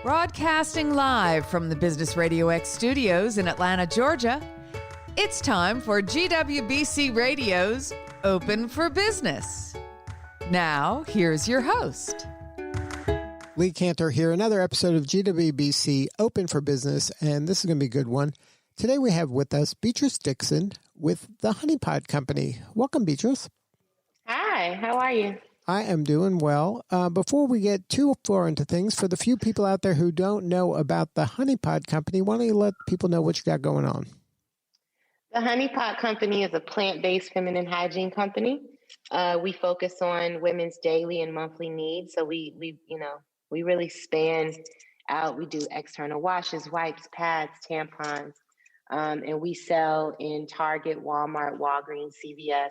Broadcasting live from the Business RadioX studios in Atlanta, Georgia, it's time for GWBC Radio's Open for Business. Now, here's your host. Lee Cantor here, another episode of GWBC Open for Business, and this is going to be a good one. Today we have with us Beatrice Dixon with the Honey Pot Company. Welcome, Beatrice. Hi, how are you? I am doing well. Before we get too far into things, for the few people out there who don't know about the Honey Pot Company, why don't you let people know what you got going on? The Honey Pot Company is a plant-based feminine hygiene company. We focus on women's daily and monthly needs. So we really span out. We do external washes, wipes, pads, tampons, and we sell in Target, Walmart, Walgreens, CVS,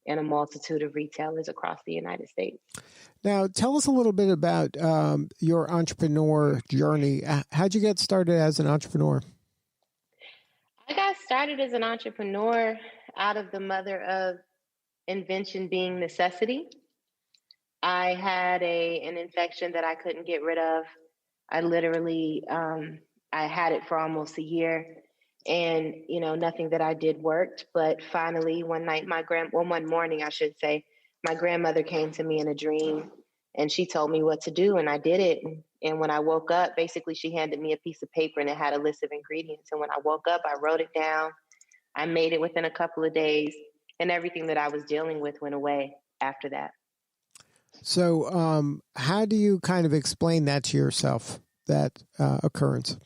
and a multitude of retailers across the United States. Now, tell us a little bit about your entrepreneur journey. How'd you get started as an entrepreneur? I got started as an entrepreneur out of the mother of invention being necessity. I had an infection that I couldn't get rid of. I literally, I had it for almost a year. And, nothing that I did worked. But finally, one morning, I should say, my grandmother came to me in a dream and she told me what to do. And I did it. And when I woke up, basically, she handed me a piece of paper and it had a list of ingredients. And when I woke up, I wrote it down. I made it within a couple of days and everything that I was dealing with went away after that. So how do you kind of explain that to yourself, that occurrence?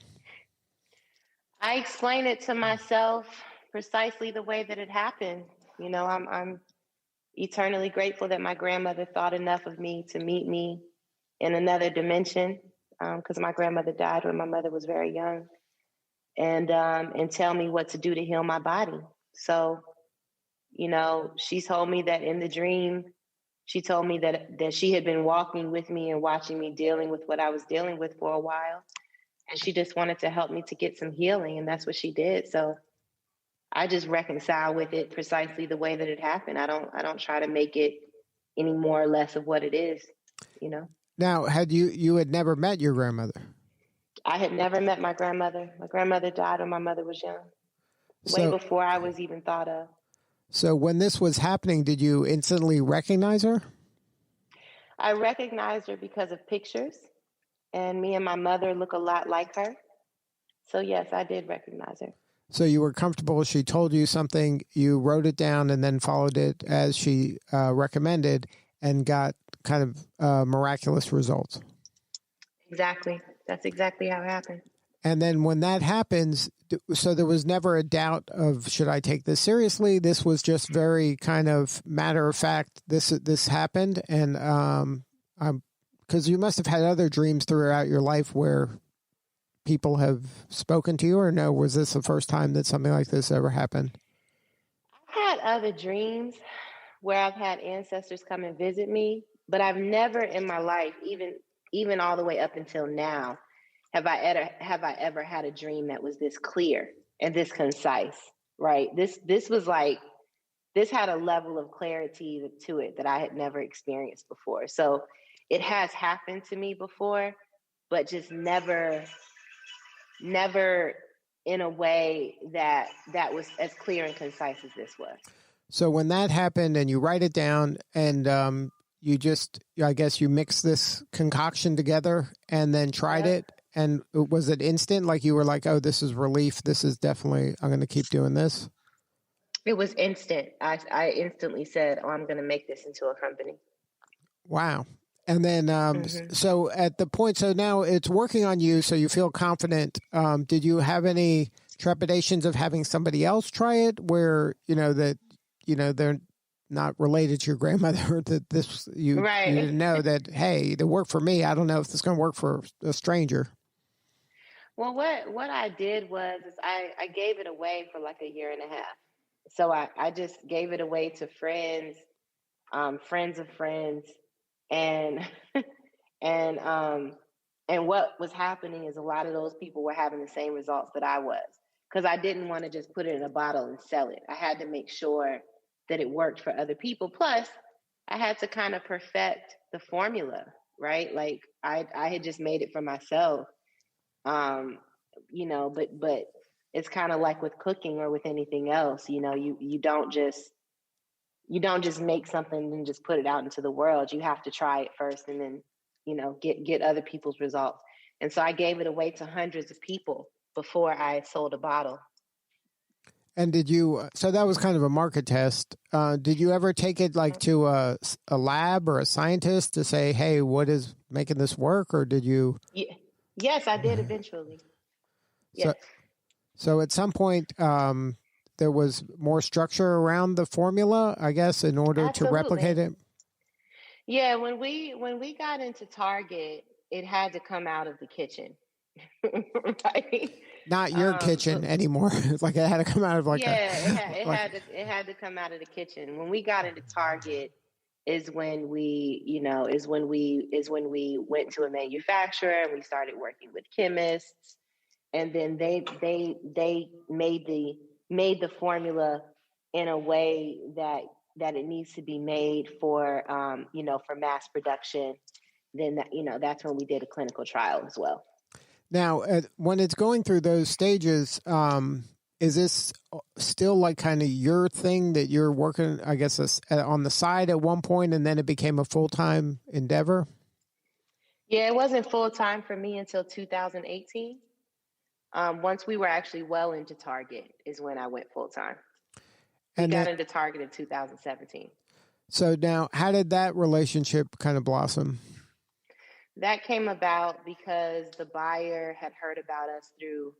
I explain it to myself precisely the way that it happened. I'm eternally grateful that my grandmother thought enough of me to meet me in another dimension, because my grandmother died when my mother was very young, and tell me what to do to heal my body. So, she told me that in the dream, she told me that she had been walking with me and watching me dealing with what I was dealing with for a while. And she just wanted to help me to get some healing. And that's what she did. So I just reconcile with it precisely the way that it happened. I don't try to make it any more or less of what it is, Now, had you had never met your grandmother? I had never met my grandmother. My grandmother died when my mother was young, way before I was even thought of. So when this was happening, did you instantly recognize her? I recognized her because of pictures. And me and my mother look a lot like her. So, yes, I did recognize her. So you were comfortable. She told you something. You wrote it down and then followed it as she recommended and got kind of miraculous results. Exactly. That's exactly how it happened. And then when that happens, so there was never a doubt of, should I take this seriously? This was just very kind of matter of fact. This happened. And because you must have had other dreams throughout your life where people have spoken to you, or no, was this the first time that something like this ever happened? I've had other dreams where I've had ancestors come and visit me, but I've never in my life, even all the way up until now, have I ever had a dream that was this clear and this concise, right? This had a level of clarity to it that I had never experienced before. So it has happened to me before, but just never in a way that was as clear and concise as this was. So when that happened and you write it down and you just, I guess you mixed this concoction together and then tried it, and was it instant? Like you were like, oh, this is relief. This is definitely, I'm going to keep doing this. It was instant. I instantly said, oh, I'm going to make this into a company. Wow. And then, so at the point, so now it's working on you, so you feel confident. Did you have any trepidations of having somebody else try it where, they're not related to your grandmother, that this, you didn't know that, hey, it worked for me. I don't know if this is going to work for a stranger. Well, what I did was I gave it away for like a year and a half. So I just gave it away to friends, friends of friends. And what was happening is a lot of those people were having the same results that I was, because I didn't want to just put it in a bottle and sell it. I had to make sure that it worked for other people. Plus, I had to kind of perfect the formula. right? Like I had just made it for myself. But it's kind of like with cooking or with anything else, you don't just make something and just put it out into the world. You have to try it first and then, get other people's results. And so I gave it away to hundreds of people before I sold a bottle. And so that was kind of a market test. Did you ever take it like to a lab or a scientist to say, hey, what is making this work? Or did you? Yeah. Yes, I did eventually. Yes. So at some point, there was more structure around the formula, I guess, in order to replicate it. Yeah. When we got into Target, it had to come out of the kitchen. Right? Not your kitchen anymore. It's like it had to come out of it had to come out of the kitchen. When we got into Target is when we went to a manufacturer and we started working with chemists, and then they made the formula in a way that it needs to be made for for mass production. Then that's when we did a clinical trial as well. Now, when it's going through those stages, is this still like kind of your thing that you're working, I guess, on the side at one point, and then it became a full-time endeavor? Yeah, it wasn't full-time for me until 2018. Once we were actually well into Target is when I went full-time. We got into Target in 2017. So now, how did that relationship kind of blossom? That came about because the buyer had heard about us through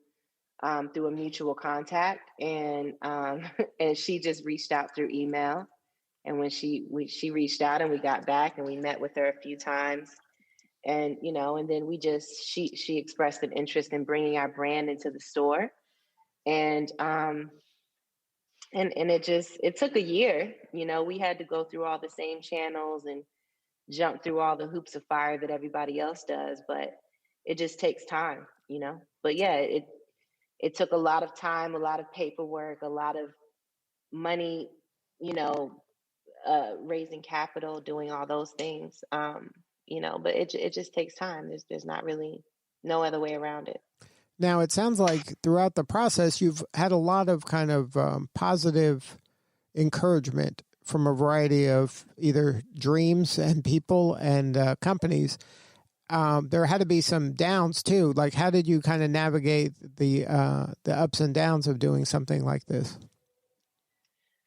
a mutual contact, and and she just reached out through email. And when she reached out and we got back and we met with her a few times, and and then she expressed an interest in bringing our brand into the store, and it took a year. We had to go through all the same channels and jump through all the hoops of fire that everybody else does, but it just takes time, But yeah, it took a lot of time, a lot of paperwork, a lot of money, raising capital, doing all those things, but it just takes time. There's not really no other way around it. Now, it sounds like throughout the process, you've had a lot of kind of positive encouragement from a variety of either dreams and people and companies. There had to be some downs too. Like, how did you kind of navigate the ups and downs of doing something like this?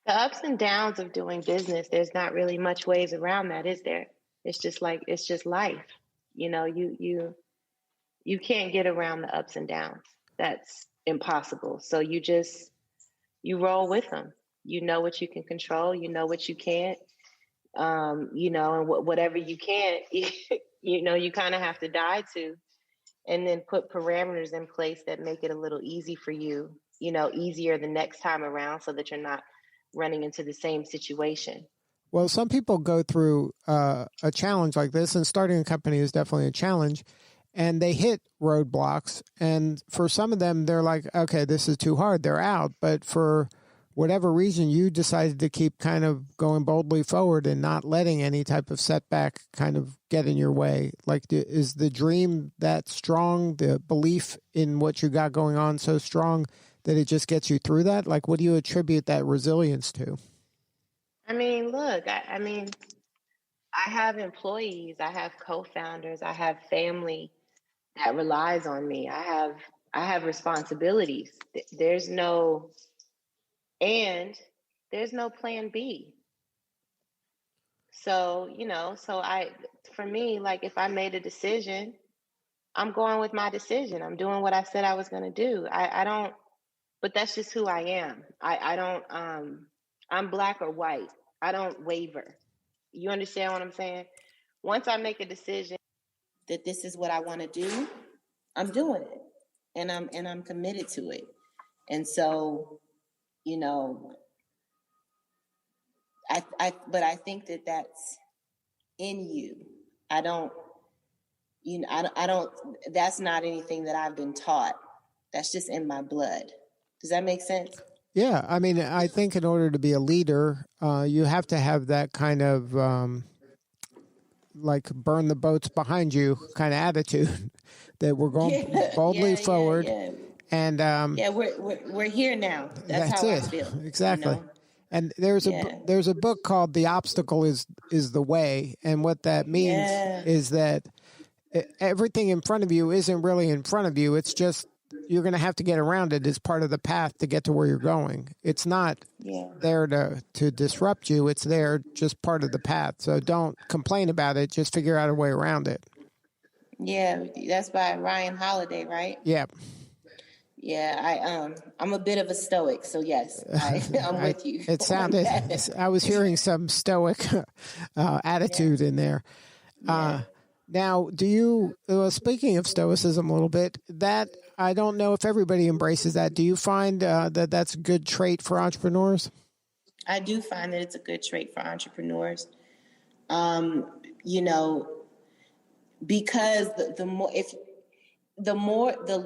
The ups and downs of doing business, there's not really much ways around that, is there? It's just life. You can't get around the ups and downs. That's impossible. So you roll with them. You know what you can control. You know what you can't. And whatever you can't, you kind of have to die to, and then put parameters in place that make it a little easy for you, easier the next time around, so that you're not running into the same situation. Well, some people go through a challenge like this, and starting a company is definitely a challenge, and they hit roadblocks. And for some of them, they're like, okay, this is too hard. They're out. But for whatever reason, you decided to keep kind of going boldly forward and not letting any type of setback kind of get in your way. Like, is the dream that strong, the belief in what you got going on so strong that it just gets you through that? Like, what do you attribute that resilience to? I mean, look, I have employees, I have co-founders, I have family that relies on me. I have responsibilities. There's no plan B. So, for me, like, if I made a decision, I'm going with my decision. I'm doing what I said I was going to do. But that's just who I am. I don't, I'm black or white. I don't waver. You understand what I'm saying? Once I make a decision that this is what I want to do, I'm doing it, and I'm committed to it. And so, I think that that's in you. I don't, that's not anything that I've been taught. That's just in my blood. Does that make sense? Yeah. I mean, I think in order to be a leader, you have to have that kind of like burn the boats behind you kind of attitude that we're going boldly forward. And we're here now. That's how it. I feel. Exactly. You know? And there's a book called "The Obstacle is the Way," and what that means is that everything in front of you isn't really in front of you. It's just you're going to have to get around it as part of the path to get to where you're going. It's not there to disrupt you. It's there just part of the path. So don't complain about it. Just figure out a way around it. Yeah, that's by Ryan Holiday, right? Yeah. Yeah, I'm a bit of a stoic, so yes, I'm with you. It sounded, I was hearing some stoic attitude in there. Now, do you, speaking of stoicism a little bit, that I don't know if everybody embraces that. Do you find that that's a good trait for entrepreneurs? I do find that it's a good trait for entrepreneurs. You know, because the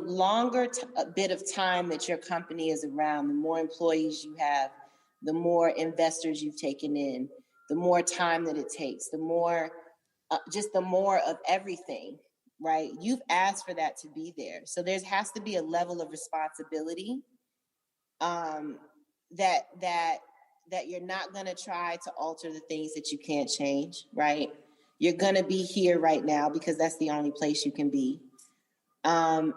longer bit of time that your company is around, the more employees you have, the more investors you've taken in, the more time that it takes, the more, just the more of everything, right? You've asked for that to be there. So there has to be a level of responsibility that you're not going to try to alter the things that you can't change, right? You're going to be here right now because that's the only place you can be. And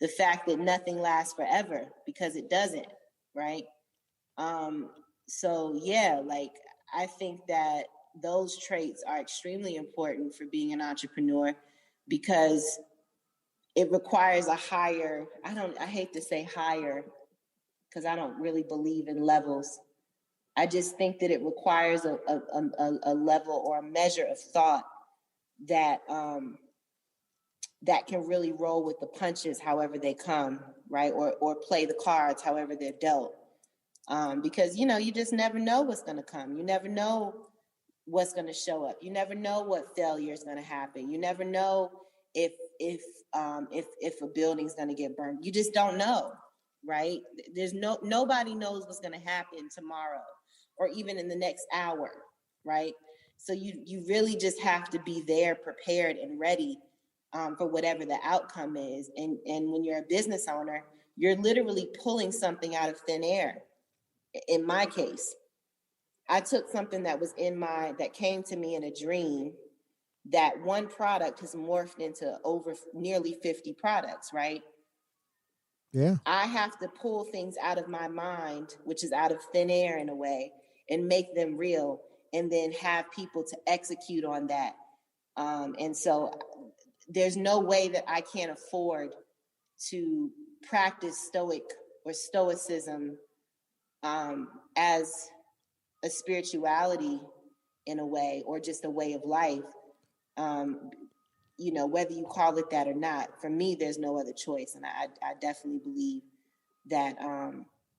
the fact that nothing lasts forever because it doesn't, right? So yeah, like I think that those traits are extremely important for being an entrepreneur because it requires a higher, I hate to say higher because I don't really believe in levels. I just think that it requires a level or a measure of thought that that can really roll with the punches however they come, right? Or play the cards however they're dealt. Because, you know, you just never know what's going to come. You never know what's going to show up. You never know what failure is going to happen. You never know if a building's going to get burned. You just don't know, right? Nobody knows what's going to happen tomorrow or even in the next hour, right? So you really just have to be there, prepared and ready for whatever the outcome is. And when you're a business owner, you're literally pulling something out of thin air. In my case, I took something that came to me in a dream. That one product has morphed into over nearly 50 products, right? Yeah. I have to pull things out of my mind, which is out of thin air in a way, and make them real, and then have people to execute on that. And so there's no way that I can't afford to practice stoicism as a spirituality in a way, or just a way of life. You know, whether you call it that or not, for me, there's no other choice. And I definitely believe that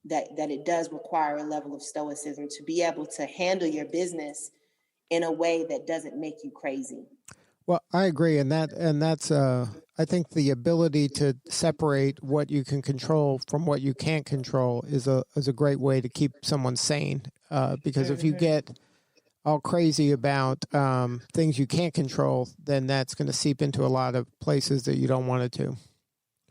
that it does require a level of stoicism to be able to handle your business in a way that doesn't make you crazy. Well, I agree, and that's I think the ability to separate what you can control from what you can't control is a great way to keep someone sane. Because if you get all crazy about things you can't control, then that's going to seep into a lot of places that you don't want it to.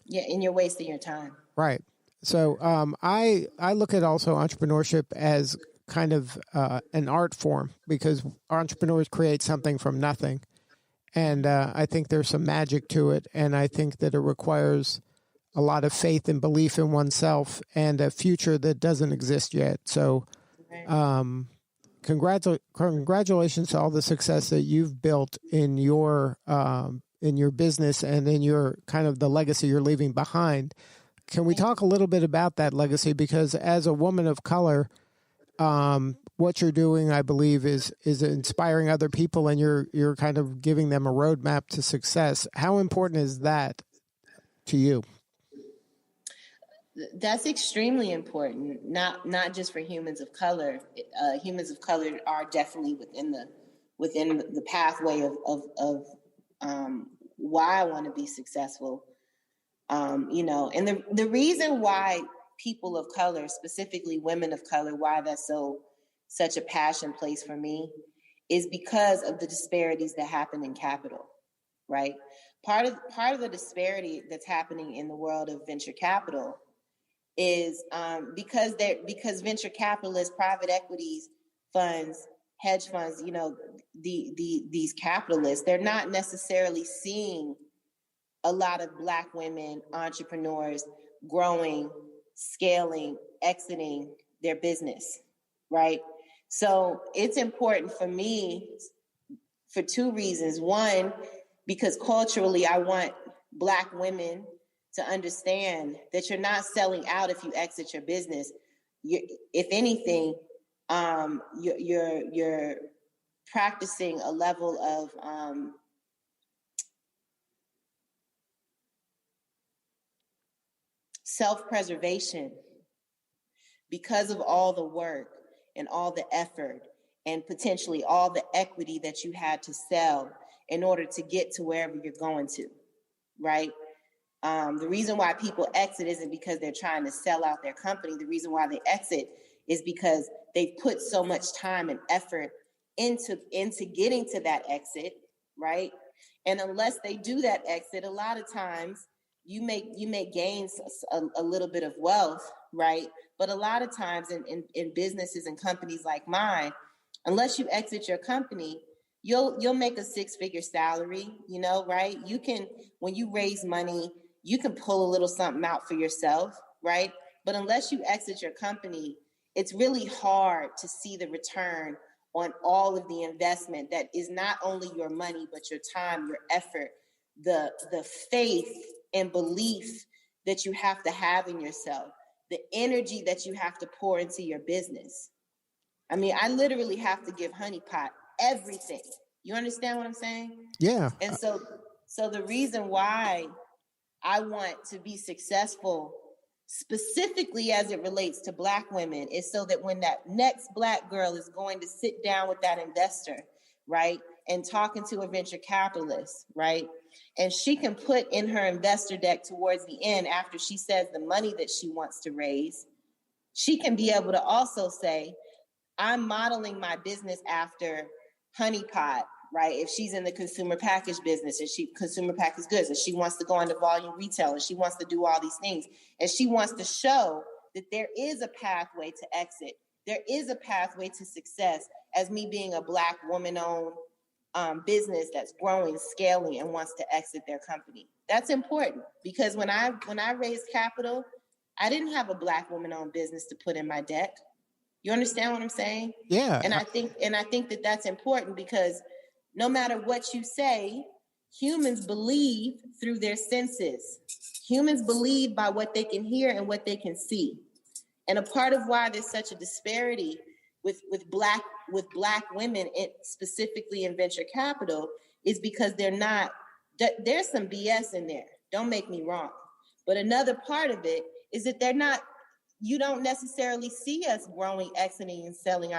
Yeah, and you're wasting your time. Right. So I look at also entrepreneurship as kind of an art form, because entrepreneurs create something from nothing. And I think there's some magic to it. And I think that it requires a lot of faith and belief in oneself and a future that doesn't exist yet. So congratulations to all the success that you've built in your business and in your kind of the legacy you're leaving behind. Can we talk a little bit about that legacy? Because as a woman of color, what you're doing, I believe, is inspiring other people, and you're kind of giving them a roadmap to success. How important is that to you? That's extremely important. Not just for humans of color. Humans of color are definitely within the pathway of why I want to be successful. You know, and the reason why people of color, specifically women of color, why that's such a passion place for me is because of the disparities that happen in capital, right? Part of the disparity that's happening in the world of venture capital is because venture capitalists, private equities, funds, hedge funds, you know, these capitalists, they're not necessarily seeing a lot of Black women entrepreneurs growing, scaling, exiting their business, right? So it's important for me for two reasons. One, because culturally, I want Black women to understand that you're not selling out if you exit your business. If anything, you're practicing a level of self-preservation because of all the work and all the effort and potentially all the equity that you had to sell in order to get to wherever you're going to, right? The reason why people exit isn't because they're trying to sell out their company. The reason why they exit is because they've put so much time and effort into getting to that exit, right? And unless they do that exit, a lot of times you may gain a little bit of wealth, right? But a lot of times in businesses and companies like mine, unless you exit your company, you'll make a six-figure salary, you know, right? You can, when you raise money, you can pull a little something out for yourself, right? But unless you exit your company, it's really hard to see the return on all of the investment that is not only your money, but your time, your effort, the faith and belief that you have to have in yourself, the energy that you have to pour into your business. I mean, I literally have to give Honey Pot everything. You understand what I'm saying? Yeah. And so the reason why I want to be successful, specifically as it relates to Black women, is so that when that next Black girl is going to sit down with that investor, right, and talking to a venture capitalist, right, and she can put in her investor deck towards the end, after she says the money that she wants to raise, she can be able to also say, I'm modeling my business after Honey Pot, right? If she's in the consumer package business and consumer packaged goods, and she wants to go into volume retail, and she wants to do all these things, and she wants to show that there is a pathway to exit. There is a pathway to success as me being a Black woman-owned business that's growing, scaling, and wants to exit their company. That's important because when I raised capital, I didn't have a Black woman-owned business to put in my deck. You understand what I'm saying? Yeah. And I think that that's important because no matter what you say, humans believe through their senses. Humans believe by what they can hear and what they can see. And a part of why there's such a disparity with black women, specifically in venture capital, is because there's some BS in there. Don't make me wrong. But another part of it is that you don't necessarily see us growing, exiting, and selling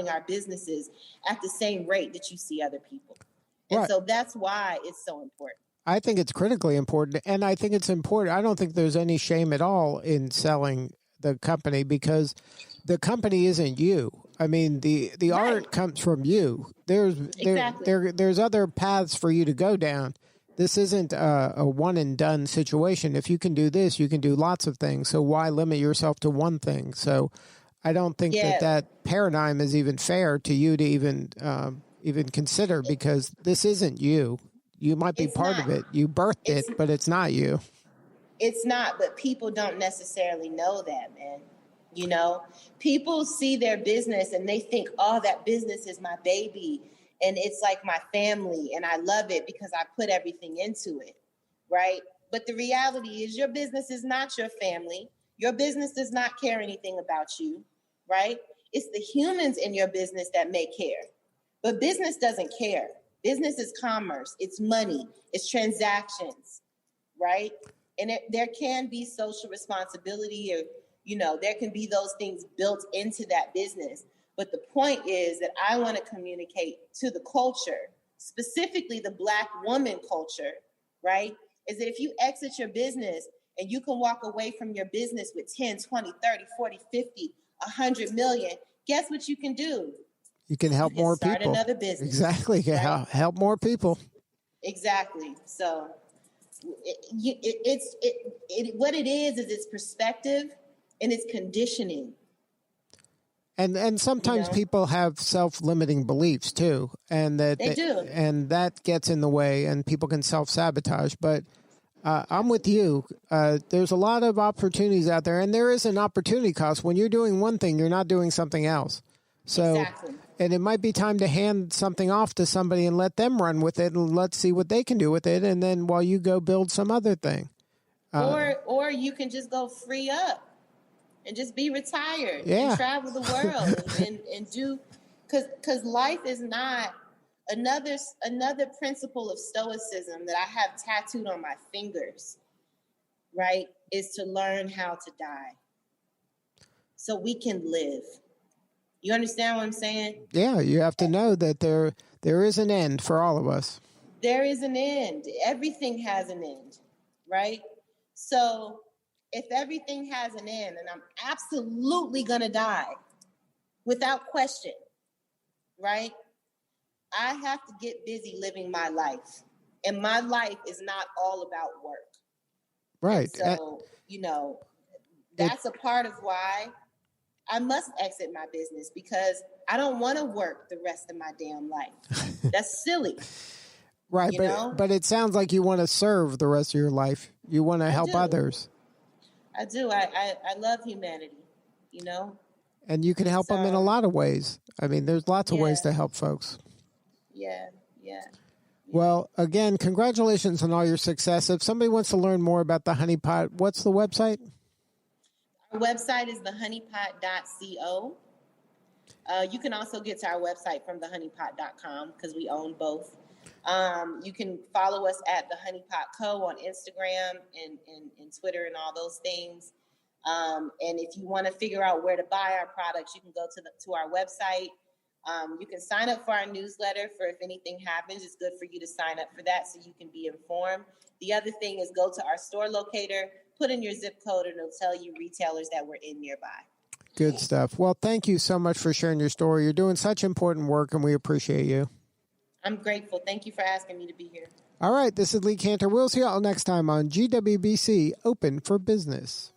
our businesses at the same rate that you see other people. And right. So that's why it's so important. I think it's critically important. And I think it's important. I don't think there's any shame at all in selling the company because the company isn't you. I mean, the right. art comes from you. There's other paths for you to go down. This isn't a one and done situation. If you can do this, you can do lots of things. So why limit yourself to one thing? So I don't think that paradigm is even fair to you to even consider because this isn't you. You might be part of it. You birthed it, but it's not you. It's not, but people don't necessarily know that, man. You know, people see their business and they think, oh, that business is my baby. And it's like my family, and I love it because I put everything into it, right? But the reality is your business is not your family. Your business does not care anything about you, right? It's the humans in your business that may care. But business doesn't care. Business is commerce. It's money. It's transactions, right? And there can be social responsibility or, there can be those things built into that business. But the point is that I want to communicate to the culture, specifically the Black woman culture, right? Is that if you exit your business and you can walk away from your business with 10, 20, 30, 40, 50, 100 million, guess what you can do? You can help more start people. Another business. Exactly. Right? Help more people. Exactly. So what it is it's perspective and it's conditioning. And sometimes people have self-limiting beliefs too, and that they do, and that gets in the way, and people can self-sabotage. But I'm with you. There's a lot of opportunities out there, and there is an opportunity cost. When you're doing one thing, you're not doing something else. So, exactly. And it might be time to hand something off to somebody and let them run with it, and let's see what they can do with it. And then while you go build some other thing, or you can just go free up and just be retired and travel the world and do, because life is not another principle of stoicism that I have tattooed on my fingers, right, is to learn how to die so we can live. You understand what I'm saying? Yeah, you have to know that there is an end for all of us. There is an end. Everything has an end, right? So if everything has an end and I'm absolutely going to die without question, right? I have to get busy living my life. And my life is not all about work. Right. And so, that's a part of why I must exit my business, because I don't want to work the rest of my damn life. That's silly. Right, but it sounds like you want to serve the rest of your life. You want to help others. I do. I love humanity, And you can help them in a lot of ways. I mean, there's lots of ways to help folks. Yeah. Well, again, congratulations on all your success. If somebody wants to learn more about the Honey Pot, what's the website? Our website is thehoneypot.co. You can also get to our website from thehoneypot.com because we own both. You can follow us at The Honey Pot Co. on Instagram and Twitter and all those things. And if you want to figure out where to buy our products, you can go to our website. You can sign up for our newsletter for if anything happens. It's good for you to sign up for that so you can be informed. The other thing is go to our store locator, put in your zip code, and it'll tell you retailers that we're in nearby. Good stuff. Well, thank you so much for sharing your story. You're doing such important work, and we appreciate you. I'm grateful. Thank you for asking me to be here. All right. This is Lee Cantor. We'll see you all next time on GWBC Open for Business.